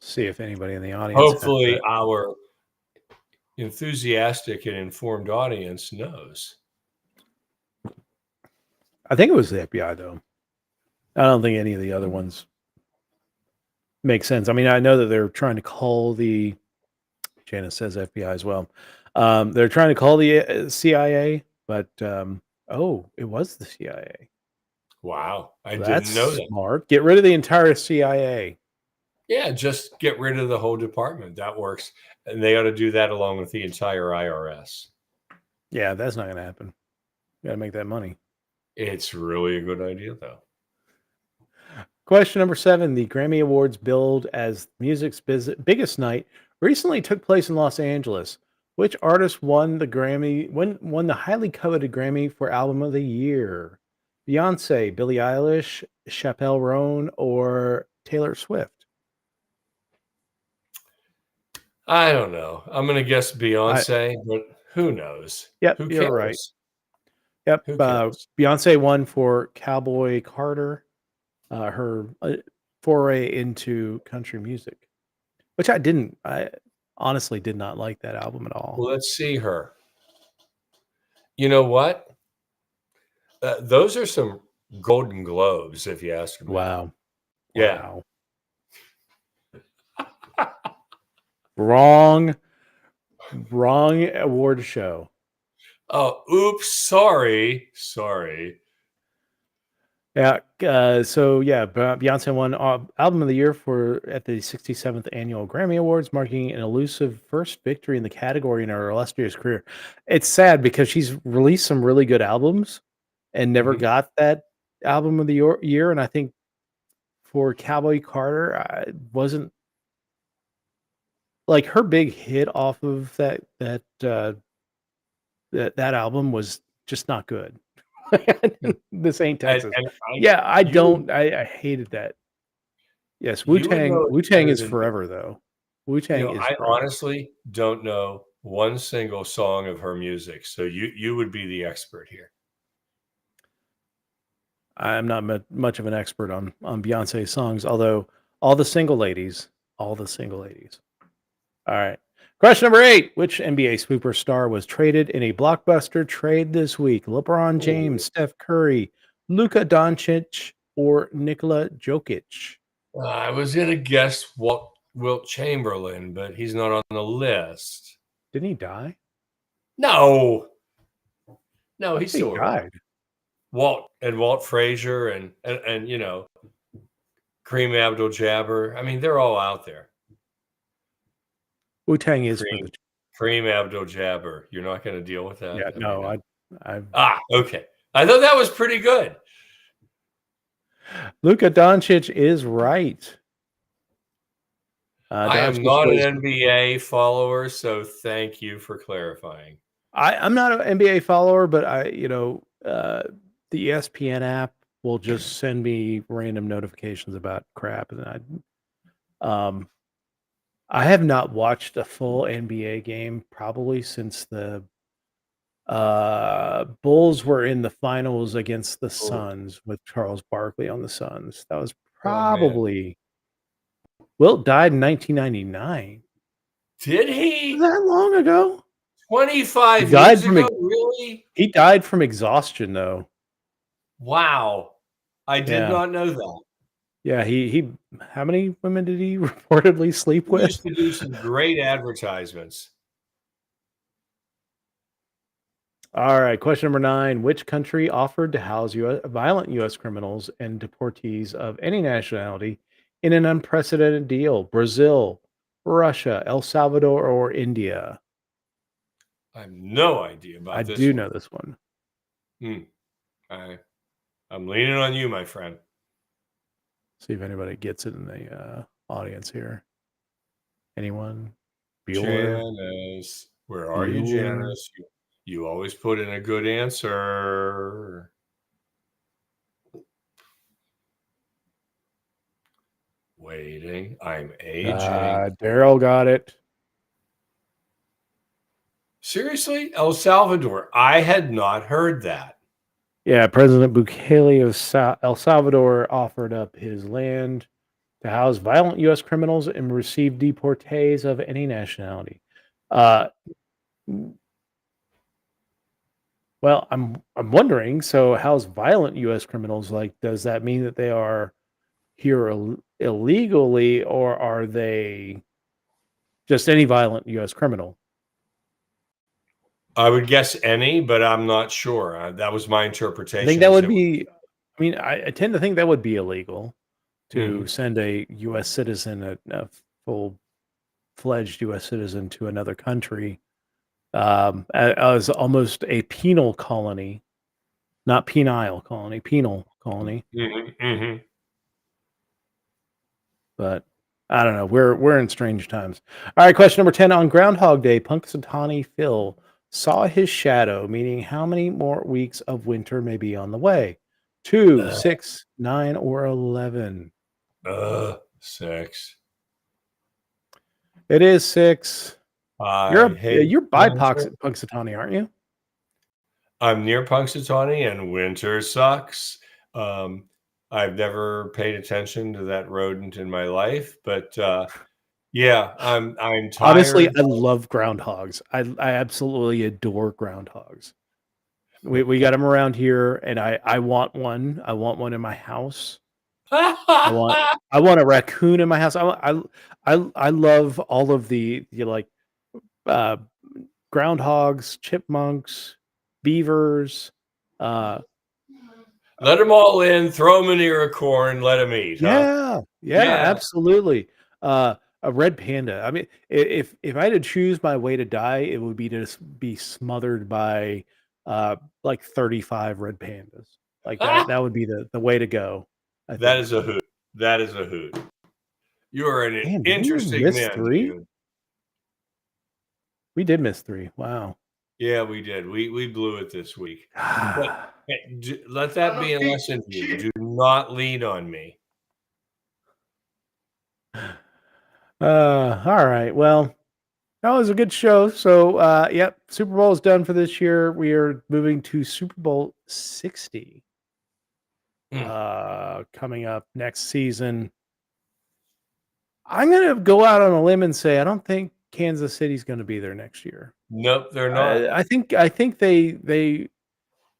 See if anybody in the audience has Hopefully, that. our enthusiastic and informed audience knows. I think it was the FBI, though. I don't think any of the other ones make sense. I mean, I know that they're trying to call the Janice says FBI as well. They're trying to call the CIA, but it was the CIA. Wow, I That's didn't know that. smart. Get rid of the entire CIA. Yeah, just get rid of the whole department. That works. And they ought to do that along with the entire IRS. Yeah, that's not going to happen. Got to make that money. It's really a good idea, though. Question number 7. The Grammy Awards, billed as music's biggest night, recently took place in Los Angeles. Which artist won the won the highly coveted Grammy for Album of the Year? Beyonce, Billie Eilish, Chappelle Roan, or Taylor Swift? I don't know. I'm going to guess I Beyonce, but who knows? Yep, Who you're right. cares? Yep. Who cares? Beyonce won for Cowboy Carter, her foray into country music, which I honestly did not like that album at all. Well, let's see her. You know what? Those are some Golden Globes, if you ask me. Wow. Yeah. Wow. Wrong, wrong award show. Oh, oops. Sorry. Sorry. Yeah. So yeah, Beyonce won Album of the Year at the 67th Annual Grammy Awards, marking an elusive first victory in the category in her illustrious career. It's sad because she's released some really good albums and never Mhm. got that Album of the Year. And I think for Cowboy Carter, I wasn't like her big hit off of that That album was just not good. Hmm. This ain't Texas. And Yeah, I you would don't. I hated that. Yes, Wu you would Tang. know it Wu Tang better is than me. forever though. Wu Tang is I forever. honestly don't know one single song of her music, so you would be the expert here. I'm not much of an expert on Beyonce songs, although all the single ladies, all the single ladies. All right. Question number 8. Which NBA superstar was traded in a blockbuster trade this week? LeBron Ooh. James, Steph Curry, Luka Doncic, or Nikola Jokic? I was gonna guess Wilt Chamberlain, but he's not on the list. Didn't he die? No. No, I he's thought he still around. died. Walt Frazier and Kareem Abdul-Jabbar. I mean, they're all out there. Wu Tang is for Kareem the. Kareem Abdul-Jabbar. You're not gonna deal with that? Yeah, I mean, no, I okay. I thought that was pretty good. Luka Doncic is right. I am Doncic not an was. NBA follower, so thank you for clarifying. I'm not an NBA follower, but the ESPN app will just send me random notifications about crap, and I have not watched a full NBA game probably since the Bulls were in the finals against the Oh, Suns with Charles Barkley on the Suns. That was oh man. probably Wilt died in 1999. Did he? That long ago? He 25 died years from ago? Really? he died from exhaustion though. Wow. I did Yeah. not know that. Yeah, he how many women did he reportedly sleep He with? used to do some great advertisements. All right, question number 9. Which country offered to house violent US criminals and deportees of any nationality in an unprecedented deal? Brazil, Russia, El Salvador, or India? I have no idea I about this do one. know this one. Hmm. I'm leaning on you, my friend. See if anybody gets it in the audience here. Anyone? Bueller? Janice. Where are you, Bueller? Janice? You always put in a good answer. Waiting. I'm aging. Daryl got it. Seriously? El Salvador. I had not heard that. Yeah, President Bukele of El Salvador offered up his land to house violent U.S. criminals and receive deportees of any nationality. Uh, well, I'm wondering. So, house violent U.S. criminals? Like, does that mean that they are here illegally, or are they just any violent U.S. criminal? I would guess any, but I'm not sure. That was my I think interpretation. that Is would it? be. I mean, I tend to think that would be illegal to Mhm. send a U.S. citizen, a full fledged U.S. citizen, to another country as almost a penal colony, not penile colony, penal colony. Mhm, mhm. But I don't know. We're in strange times. All right, question number 10. On Groundhog Day, Punxsutawney Phil saw his shadow, meaning how many more weeks of winter may be on the way? 2, Ugh, 6, 9, or 11? 6. It is 6. I hate You're by winter. Punxsutawney, aren't you? I'm near Punxsutawney, and winter sucks. Um, I've never paid attention to that rodent in my life, but yeah, I'm Honestly, tired. I love groundhogs. I absolutely adore groundhogs. We got them around here, and I want one. I want one in my house. I want a raccoon in my house. I love all of uh, groundhogs, chipmunks, beavers. Uh, Let them all in, throw them in the ear of corn, let them eat, huh? yeah, Yeah. absolutely. A red panda. I mean, if I had to choose my way to die, it would be to be smothered by like 35 red pandas. Like that would be the way to go, I That think. is a hoot. That is a hoot. You are an Damn, did we interesting miss man, three? dude. We did miss three. Wow. Yeah, we did. We blew it this week. But let that be a lesson to you. Do not lean on me. All right. Well, that was a good show. So, yep, Super Bowl is done for this year. We are moving to Super Bowl 60 coming up next season. I'm going to go out on a limb and say I don't think Kansas City's going to be there next year. Nope, they're not. I think they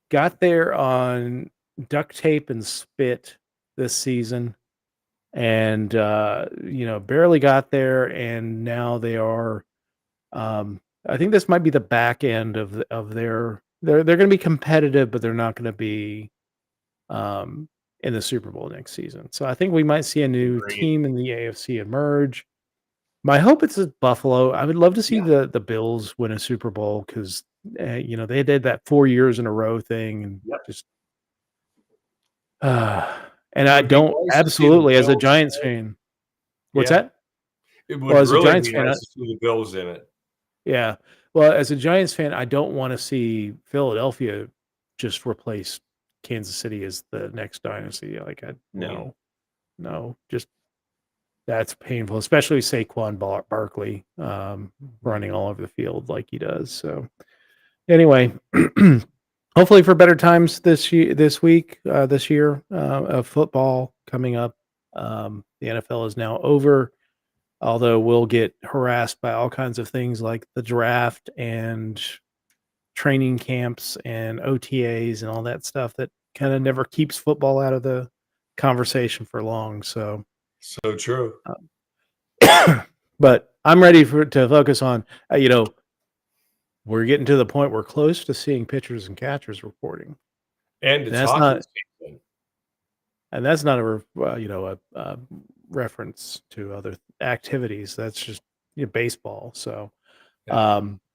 got there on duct tape and spit this season, and barely got there, and now they are. I think this might be the back end of their. They're going to be competitive, but they're not going to be in the Super Bowl next season. So I think we might see a new Agreed. team in the AFC emerge. My hope it's at Buffalo. I would love to see the Bills win a Super Bowl because they did that 4 years in a row thing and just. And I don't absolutely as a Giants fan. What's that? It would as a really Giants be fan, nice to see the Bills in it. Yeah. Well, as a Giants fan, I don't want to see Philadelphia just replace Kansas City as the next dynasty. Like, no, just that's painful, especially Saquon Barkley running all over the field like he does. So, anyway, hopefully for better times this year of football coming up. The NFL is now over. Although we'll get harassed by all kinds of things like the draft and training camps and OTAs and all that stuff that kind of never keeps football out of the conversation for long. So true. But I'm ready to focus on, we're getting to the point we're close to seeing pitchers and catchers reporting. And that's not a reference to other activities. That's just baseball. So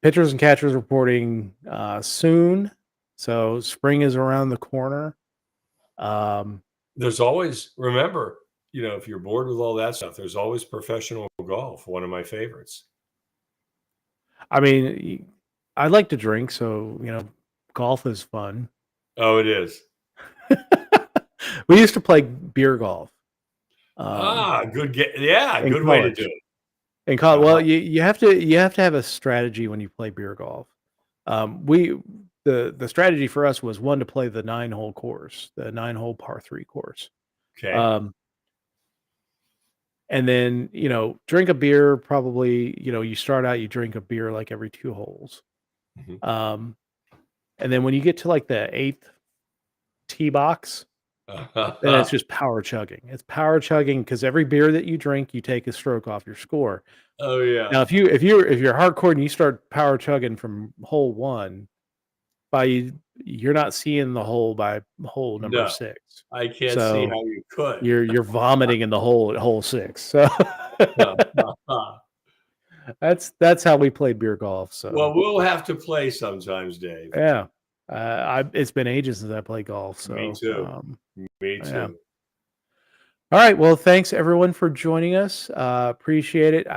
pitchers and catchers reporting soon. So spring is around the corner. There's always, remember, if you're bored with all that stuff, there's always professional golf, one of my favorites. I mean, I like to drink, so golf is fun. Oh, it is. We used to play beer golf. Good good way to do it. In college, well, you have to have a strategy when you play beer golf. The strategy for us was to play the 9-hole course, the 9-hole par 3 course. Okay. And then drink a beer. Probably you start out, you drink a beer like every 2 holes. Mm-hmm. And then when you get to like the 8th tee box, then it's just power chugging. It's power chugging because every beer that you drink, you take a stroke off your score. Oh yeah. Now, if you're hardcore and you start power chugging from hole 1, you're not seeing the hole by hole number 6. I can't see how you could. You're vomiting in the hole at hole 6. So that's how we play beer golf. So we'll have to play sometimes, Dave. Yeah. It's been ages since I played golf. So me too. Me too. Yeah. All right. Well, thanks everyone for joining us. Appreciate it.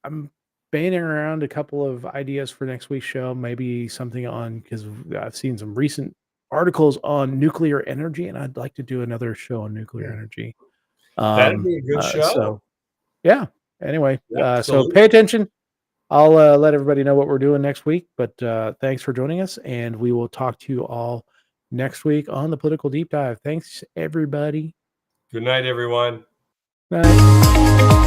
I'm banding around a couple of ideas for next week's show. Maybe something because I've seen some recent articles on nuclear energy, and I'd like to do another show on nuclear energy. That'd be a good show. So, yeah. Anyway, so pay attention. I'll let everybody know what we're doing next week. But thanks for joining us, and we will talk to you all next week on the Political Deep Dive. Thanks, everybody. Good night, everyone. Night.